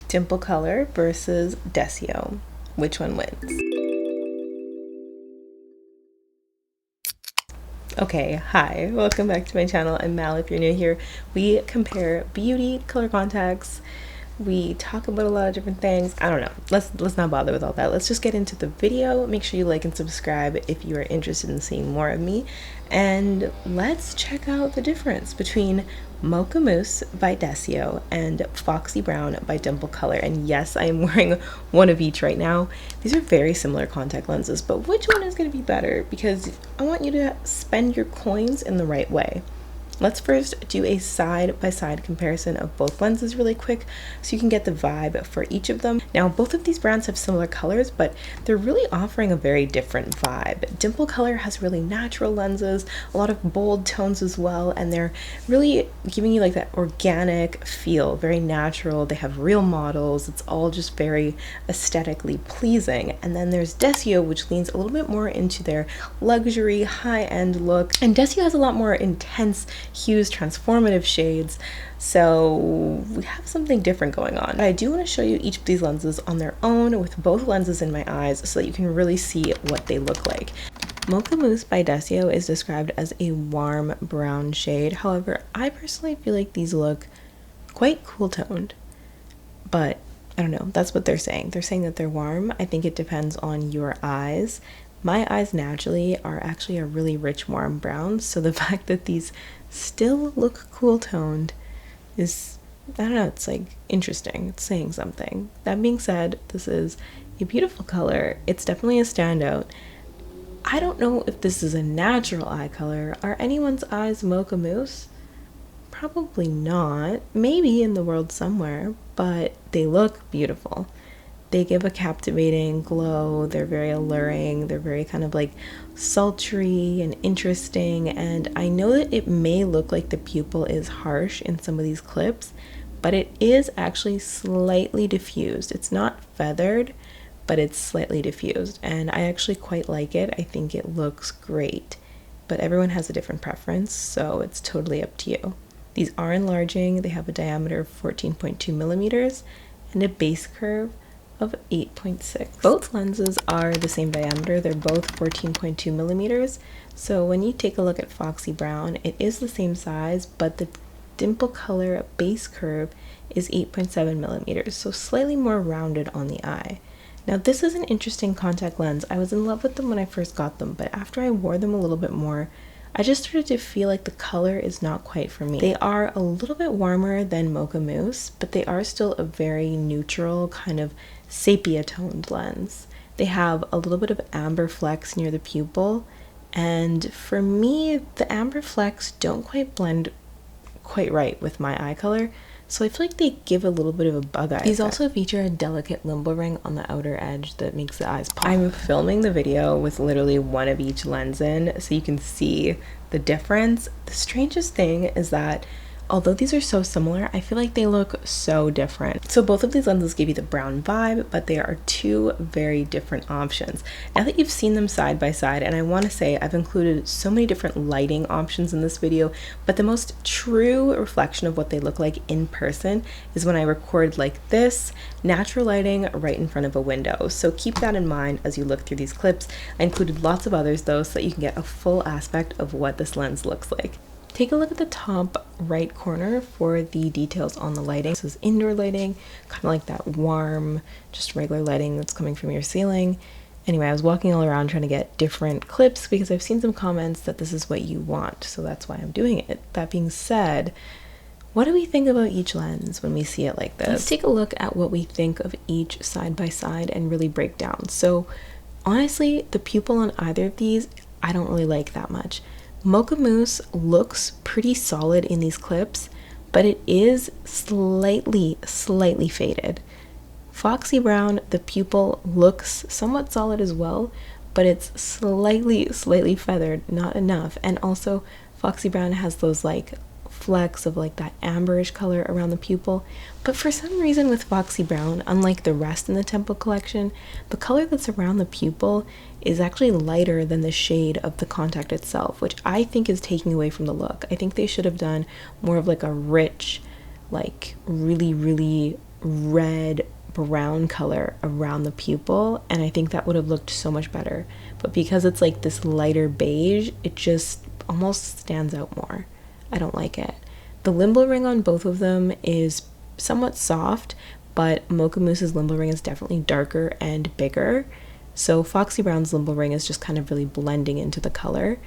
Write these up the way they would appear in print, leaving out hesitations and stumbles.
Dimplecolor versus Desio. Which one wins? Okay, hi, welcome back to my channel. I'm Mal if you're new here. We compare beauty color contacts. We talk about a lot of different things. I don't know. Let's not bother with all that. Let's just get into the video. Make sure you like and subscribe if you are interested in seeing more of me. And let's check out the difference between Mocha Mousse by Desio and Foxy Brown by Dimplecolor. And yes, I am wearing one of each right now. These are very similar contact lenses, but which one is going to be better? Because I want you to spend your coins in the right way. Let's first do a side-by-side comparison of both lenses really quick so you can get the vibe for each of them. Now, both of these brands have similar colors, but they're really offering a very different vibe. Dimplecolor has really natural lenses, a lot of bold tones as well, and they're really giving you like that organic feel, very natural. They have real models. It's all just very aesthetically pleasing. And then there's Desio, which leans a little bit more into their luxury, high-end look. And Desio has a lot more intense hues, transformative shades, so we have something different going on. But I do want to show you each of these lenses on their own with both lenses in my eyes so that you can really see what they look like. Mocha Mousse by Desio is described as a warm brown shade. However, I personally feel like these look quite cool toned, but I don't know, that's what they're saying. They're saying that they're warm. I think it depends on your eyes. My eyes naturally are actually a really rich warm brown, so the fact that these still look cool toned is, I don't know, it's like interesting. It's saying something. That being said, this is a beautiful color. It's definitely a standout. I don't know if this is a natural eye color. Are anyone's eyes Mocha Mousse? Probably not. Maybe in the world somewhere, but they look beautiful. They give a captivating glow. They're very alluring. They're very kind of like sultry and interesting. And I know that it may look like the pupil is harsh in some of these clips, but it is actually slightly diffused. It's not feathered, but it's slightly diffused. And I actually quite like it. I think it looks great, but everyone has a different preference, so it's totally up to you. These are enlarging. They have a diameter of 14.2 millimeters and a base curve of 8.6. Both lenses are the same diameter. They're both 14.2 millimeters. So when you take a look at Foxy Brown, it is the same size, but the Dimplecolor base curve is 8.7 millimeters, so slightly more rounded on the eye. Now this is an interesting contact lens. I was in love with them when I first got them, but after I wore them a little bit more, I just started to feel like the color is not quite for me. They are a little bit warmer than Mocha Mousse, but they are still a very neutral kind of sepia toned lens. They have a little bit of amber flecks near the pupil, and for me the amber flecks don't quite blend quite right with my eye color, so I feel like they give a little bit of a bug eye. These also feature a delicate limbo ring on the outer edge that makes the eyes pop. I'm filming the video with literally one of each lens in so you can see the difference. The strangest thing is that although these are so similar, I feel like they look so different. So both of these lenses give you the brown vibe, but they are two very different options. Now that you've seen them side by side, and I want to say I've included so many different lighting options in this video, but the most true reflection of what they look like in person is when I record like this, natural lighting right in front of a window. So keep that in mind as you look through these clips. I included lots of others though, so that you can get a full aspect of what this lens looks like. Take a look at the top right corner for the details on the lighting. This is indoor lighting, kind of like that warm, just regular lighting that's coming from your ceiling. Anyway, I was walking all around trying to get different clips because I've seen some comments that this is what you want, so that's why I'm doing it. That being said, what do we think about each lens when we see it like this? Let's take a look at what we think of each side by side and really break down. So honestly, the pupil on either of these, I don't really like that much. Mocha Mousse looks pretty solid in these clips, but it is slightly faded. Foxy Brown, the pupil looks somewhat solid as well, but it's slightly feathered, not enough. And also Foxy Brown has those like flecks of like that amberish color around the pupil, but for some reason with Foxy Brown, unlike the rest in the Temple collection, the color that's around the pupil is actually lighter than the shade of the contact itself, which I think is taking away from the look. I think they should have done more of like a rich, like really red brown color around the pupil, and I think that would have looked so much better. But because it's like this lighter beige, it just almost stands out more. I don't like it. The limbo ring on both of them is somewhat soft, but Mocha Mousse's limbo ring is definitely darker and bigger. So Foxy Brown's limbo ring is just kind of really blending into the color.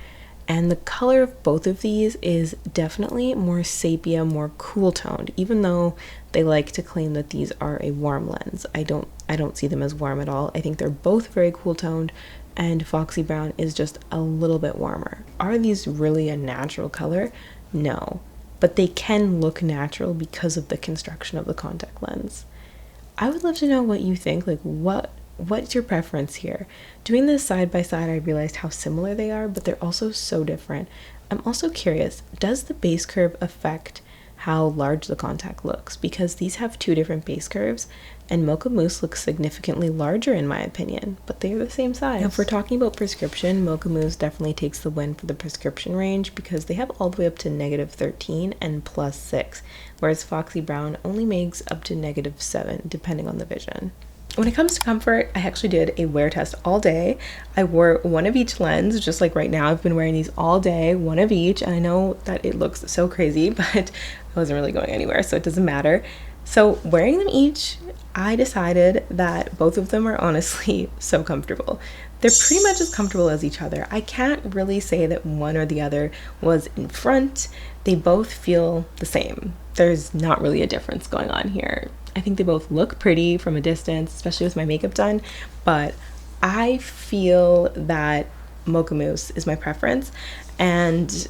And the color of both of these is definitely more sepia, more cool toned, even though they like to claim that these are a warm lens. I don't see them as warm at all. I think they're both very cool toned, and Foxy Brown is just a little bit warmer. Are these really a natural color? No, but they can look natural because of the construction of the contact lens. I would love to know what you think. Like, what's your preference here? Doing this side by side, I realized how similar they are, but they're also so different. I'm also curious, does the base curve affect how large the contact looks? Because these have two different base curves, and Mocha Mousse looks significantly larger in my opinion, but they're the same size. Now, if we're talking about prescription, Mocha Mousse definitely takes the win for the prescription range because they have all the way up to -13 and +6, whereas Foxy Brown only makes up to -7 depending on the vision. When it comes to comfort, I actually did a wear test all day. I wore one of each lens, just like right now. I've been wearing these all day, one of each, and I know that it looks so crazy, but I wasn't really going anywhere, so it doesn't matter. So wearing them each, I decided that both of them are honestly so comfortable. They're pretty much as comfortable as each other. I can't really say that one or the other was in front. They both feel the same. There's not really a difference going on here. I think they both look pretty from a distance, especially with my makeup done, but I feel that Mocha Mousse is my preference, and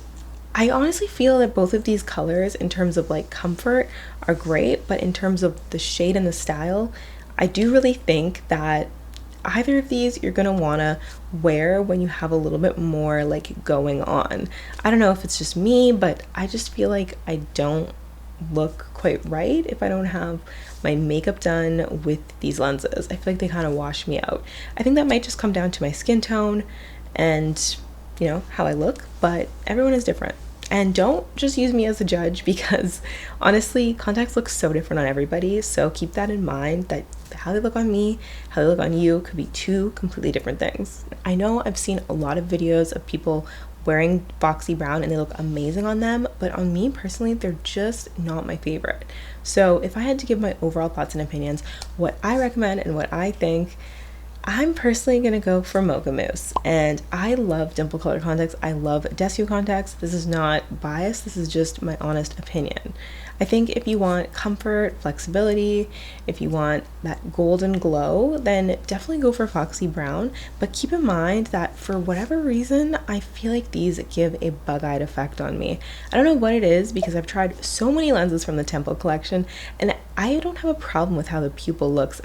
I honestly feel that both of these colors in terms of like comfort are great, but in terms of the shade and the style, I do really think that either of these you're gonna wanna wear when you have a little bit more like going on. I don't know if it's just me, but I just feel like I don't look quite right if I don't have my makeup done with these lenses. I feel like they kind of wash me out. I think that might just come down to my skin tone and, you know, how I look, but everyone is different. And don't just use me as a judge because honestly, contacts look so different on everybody. So keep that in mind, that how they look on me, how they look on you could be two completely different things. I know I've seen a lot of videos of people wearing Foxy Brown and they look amazing on them, but on me personally, they're just not my favorite. So if I had to give my overall thoughts and opinions, what I recommend and what I think, I'm personally gonna go for Mocha Mousse. And I love Dimplecolor contacts. I love Desio contacts. This is not biased, this is just my honest opinion. I think if you want comfort, flexibility, if you want that golden glow, then definitely go for Foxy Brown. But keep in mind that for whatever reason, I feel like these give a bug-eyed effect on me. I don't know what it is because I've tried so many lenses from the Temple collection, and I don't have a problem with how the pupil looks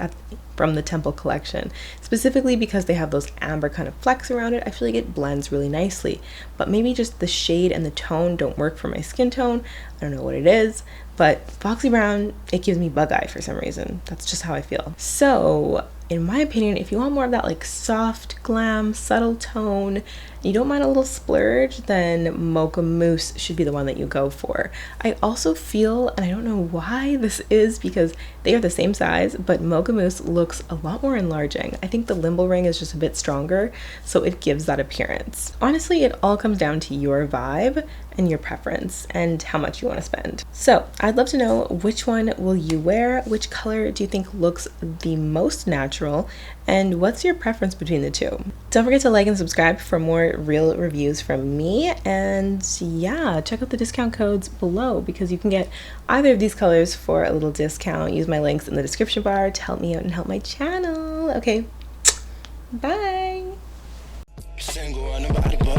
from the Temple collection, specifically because they have those amber kind of flecks around it. I feel like it blends really nicely, but maybe just the shade and the tone don't work for my skin tone. I don't know what it is, but Foxy Brown, it gives me bug eye for some reason. That's just how I feel. So in my opinion, if you want more of that like soft glam, subtle tone, you don't mind a little splurge, then Mocha Mousse should be the one that you go for. I also feel, and I don't know why this is because they are the same size, but Mocha Mousse looks a lot more enlarging. I think the limbo ring is just a bit stronger, so it gives that appearance. Honestly, it all comes down to your vibe and your preference and how much you want to spend. So I'd love to know, which one will you wear? Which color do you think looks the most natural? And what's your preference between the two? Don't forget to like and subscribe for more real reviews from me. And yeah, check out the discount codes below because you can get either of these colors for a little discount. Use my links in the description bar to help me out and help my channel. Okay, bye. Single on the body, but